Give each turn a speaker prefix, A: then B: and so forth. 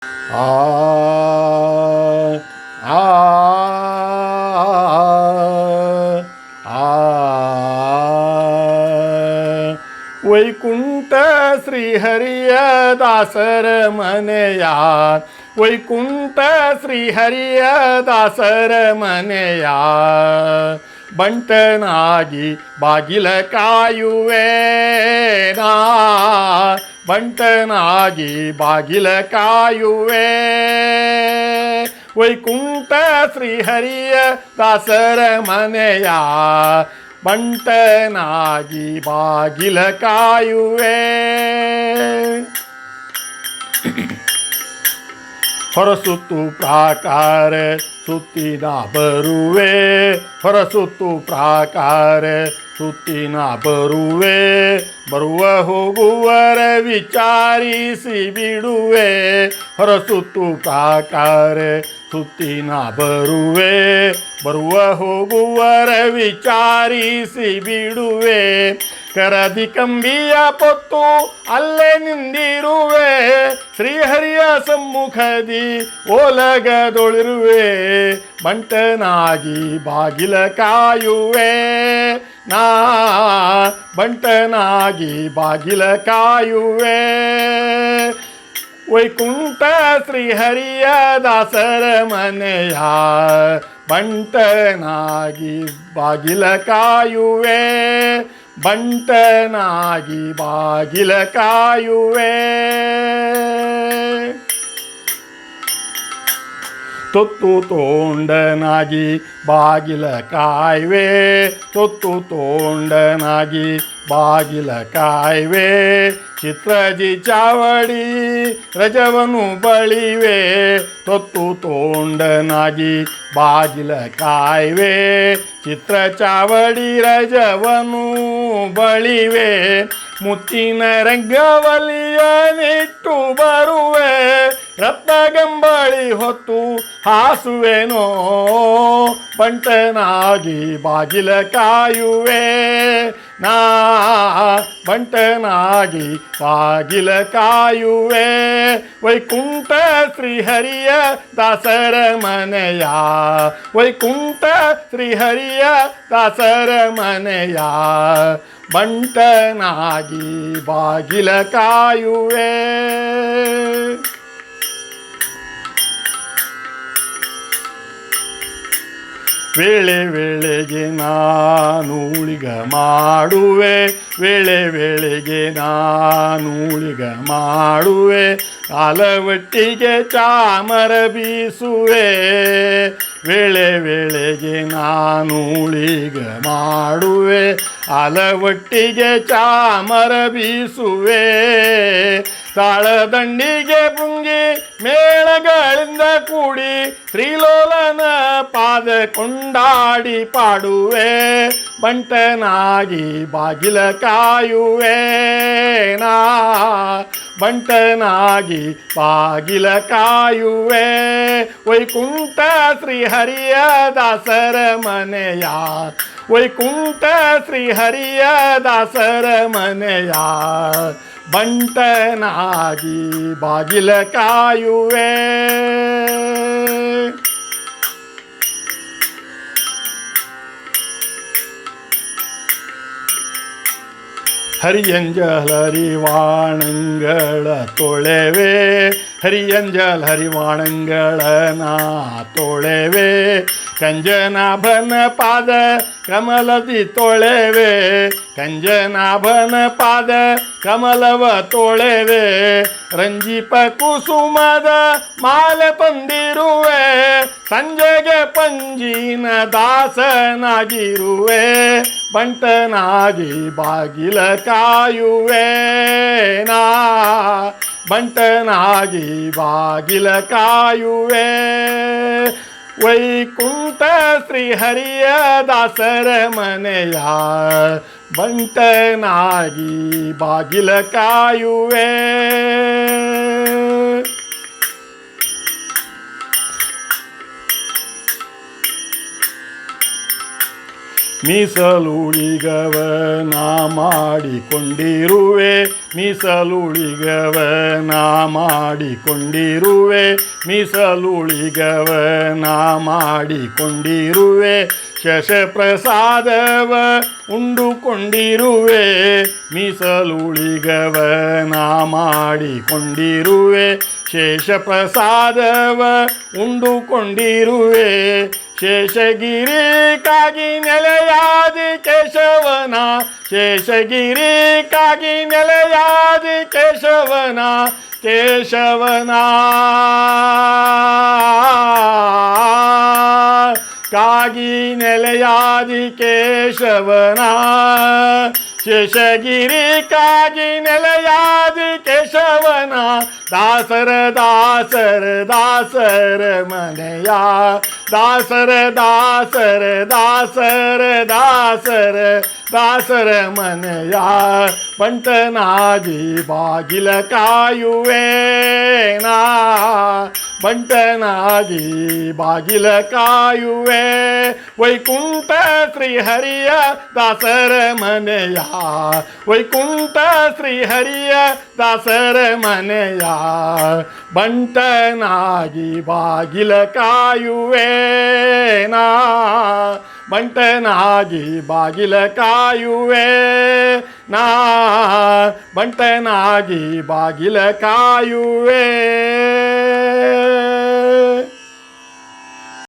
A: ಆ ಆ ಆ ವೈಕುಂಠ ಶ್ರೀಹರಿಯ ದಾಸರ ಮನೆಯ ವೈಕುಂಠ ಶ್ರೀಹರಿಯ ದಾಸರ ಮನೆಯ ಬಂಟನಾಗಿ ಬಾಗಿಲ ಕಾಯುವೆ ನಾ ಬಂಟನಾಗಿ ಬಾಗಿಲ ಕಾಯುವೆ ವೈಕುಂಠ ಶ್ರೀಹರಿಯ ದಾಸರ ಮನೆಯ ಬಂಟನಾಗಿ ಬಾಗಿಲ ಕಾಯುವೆ ಹೊರಸುತ್ತು ಪ್ರಾಕಾರ ಸುತ್ತಿನ ಬರುವೆ ಹೊರಸುತ್ತು ಪ್ರಾಕಾರ ಸುತ್ತಿನ ಬರುವೆ ಬರುವ ಹೋಗುವರ ವಿಚಾರಿಸಿ ಬಿಡುವೆ ಹೊರಸುತ್ತು ಪ್ರಾಕಾರ ಸುತ್ತಿನ ಬರುವೆ ಬರುವ ಹೋಗುವರ ವಿಚಾರಿಸಿ ಬಿಡುವೆ ಕರದಿ ಕಂಬಿಯ ಪೊತ್ತು ಅಲ್ಲೇ ನಿಂದಿರುವೆ ಶ್ರೀಹರಿಯ ಸಮ್ಮುಖದಿ ಓಲಗದೊಳಿರುವೆ ಬಂಟನಾಗಿ ಬಾಗಿಲ ಕಾಯುವೆ ನಾ ಬಂಟನಾಗಿ ಬಾಗಿಲ ಕಾಯುವೆ ವೈಕುಂಠ ಶ್ರೀಹರಿಯ ದಾಸರ ಮನೆಯ ಬಂಟನಾಗಿ ಬಾಗಿಲ ಕಾಯುವೆ ಬಂಟನಾಗಿ ಬಾಗಿಲ ಕಾಯುವೆ ತೊತ್ತು ತೋಂಡನಾಗಿ ಬಾಗಿಲ ಕಾಯುವೆ ತೊತ್ತು ತೋಂಡನಾಗಿ ಬಾಗಿಲ ಕಾಯುವೆ ಚಿತ್ರಜಿ ಚಾವಡಿ ರಜವನು ಬಳಿವೆ ತೊತ್ತು ತೋಂಡನಾಗಿ ಬಾಗಿಲ ಕಾಯುವೆ ಚಿತ್ರ ಚಾವಡಿ ರಜವನು ಬಳಿವೆ ಮುತ್ತಿನ ರಂಗವಲಿಯ ನಿಟ್ಟು ಬರುವೆ ರತ್ನಗಂಬಳಿ ಹೊತ್ತು ಹಾಸುವೆನೋ ಬಂಟನಾಗಿ ಬಾಗಿಲ ಕಾಯುವೆ ನಾ ಬಂಟನಾಗಿ ಬಾಗಿಲ ಕಾಯುವೆ ವೈಕುಂಠ ಶ್ರೀಹರಿಯ ದಾಸರ ಮನೆಯ ವೈಕುಂಠ ಶ್ರೀಹರಿಯ ದಾಸರ ಮನೆಯ ಬಂಟನಾಗಿ ಬಾಗಿಲ ಕಾಯುವೆ ವೇಳೆ ವೇಳೆಗೆ ನಾನು ಉಳಿಗ ಮಾಡುವೆ ವೇಳೆ ವೇಳೆಗೆ ನಾನು ಉಳಿಗ ಮಾಡುವೆ ಕಾಲವಟ್ಟಿಗೆ ಚಾಮರ ಬೀಸುವೆ ವೇಳೆ ವೇಳೆಗೆ ನಾನು ಉಳಿಗ ಮಾಡುವೆ ಅಲವಟ್ಟಿಗೆ ಚಾಮರ ಬೀಸುವೆ ತಾಳದಂಡಿಗೆ ಪುಂಗಿ ಮೇಳಗಳಿಂದ ಕೂಡಿ ಶ್ರೀಲೋಲನ ಪಾದ ಕೊಂಡಾಡಿ ಪಾಡುವೆ ಬಂಟನಾಗಿ ಬಾಗಿಲ ಕಾಯುವೆ ನಾ ಬಂಟನಾಗಿ ಬಾಗಿಲ ಕಾಯುವೆ ವೈಕುಂಠ ಶ್ರೀಹರಿಯ ದಾಸರ ಮನೆಯ ವೈಕುಂಠ ಶ್ರೀಹರಿಯ ದಾಸರ ಮನೆಯ ಬಂಟನಾಗಿ ಬಾಗಿಲ ಕಾಯುವೆ ಹರಿಯಂಜಲ್ ಹರಿವಾಣಂಗಳ ತೊಳೆವೆ ಹರಿಯಂಜಲ್ ಹರಿವಾಣಂಗಳ ನಾ ತೊಳೆವೆ ಕಂಜನಾಭನ ಪಾದ ಕಮಲದಿ ತೊಳೆವೆ ಕಂಜನಾಭನ ಪಾದ ಕಮಲವ ತೊಳೆವೆ ರಂಜಿಪ ಕುಸುಮದ ಮಾಲೆ ತಂದಿರುವೆ ಸಂಜೆಗೆ ಪಂಜಿನ ದಾಸನಾಗಿರುವೆ ಬಂಟನಾಗಿ ಬಾಗಿಲ ಕಾಯುವೆ ನಾ ಬಂಟನಾಗಿ ಬಾಗಿಲ ಕಾಯುವೆ ವೈಕುಂಠ ಶ್ರೀಹರಿಯ ದಾಸರ ಮನೆಯ ಬಂಟನಾಗಿ ಬಾಗಿಲ ಕಾಯುವೆ ಮೀಸಲುಳಿಗವನ ಮಾಡಿಕೊಂಡಿರುವೆ ಮೀಸಲುಳಿಗವನ ಮಾಡಿಕೊಂಡಿರುವೆ ಮೀಸಲುಳಿಗವನ ಮಾಡಿಕೊಂಡಿರುವೆ ಶಶಪ್ರಸಾದವ ಉಂಡುಕೊಂಡಿರುವೆ ಮೀಸಲುಳಿಗವನ ಮಾಡಿಕೊಂಡಿರುವೆ ಶೇಷಪ್ರಸಾದವ ಉಂಡುಕೊಂಡಿರುವೆ ಶೇಷಗಿರಿ ಕಾಗಿ ನೆಲೆಯಾದಿ ಕೇಶವನ ಶೇಷಗಿರಿ ಕಾಗಿ ನೆಲೆಯಾದಿ ಕೇಶವನ ಕೇಶವನ ಕಾಗಿ ನೆಲೆಯಾದಿ ಕೇಶವನ ಶೇಷಗಿರಿ ಕಾಗಿ ನೆಲೆಯಾದಿ ಕೇಶವನ ದಾಸರ ದಾಸರ ದಾಸರ ಮನೆಯ ದಾಸರ ದಾಸರ ದಾಸರ ದಾಸರ ದಾಸರ ಮನೆಯ ಬಂಟನಾಗಿ ಬಾಗಿಲ ಕಾಯುವೇನಾ ಬಂಟನಾಗಿ ಬಾಗಿಲ ಕಾಯುವೆ ವೈಕುಂಠ ಶ್ರೀಹರಿಯ ದಾಸರ ಮನೆಯ ವೈಕುಂಠ ಶ್ರೀಹರಿಯ ದಾಸರ ಮನೆಯ ಬಂಟನಾಗಿ ಬಾಗಿಲ ಕಾಯುವೇನಾ ಬಂಟನಾಗಿ ಬಾಗಿಲ ಕಾಯುವೆ ನಾ ಬಂಟನಾಗಿ ಬಾಗಿಲ ಕಾಯುವೆ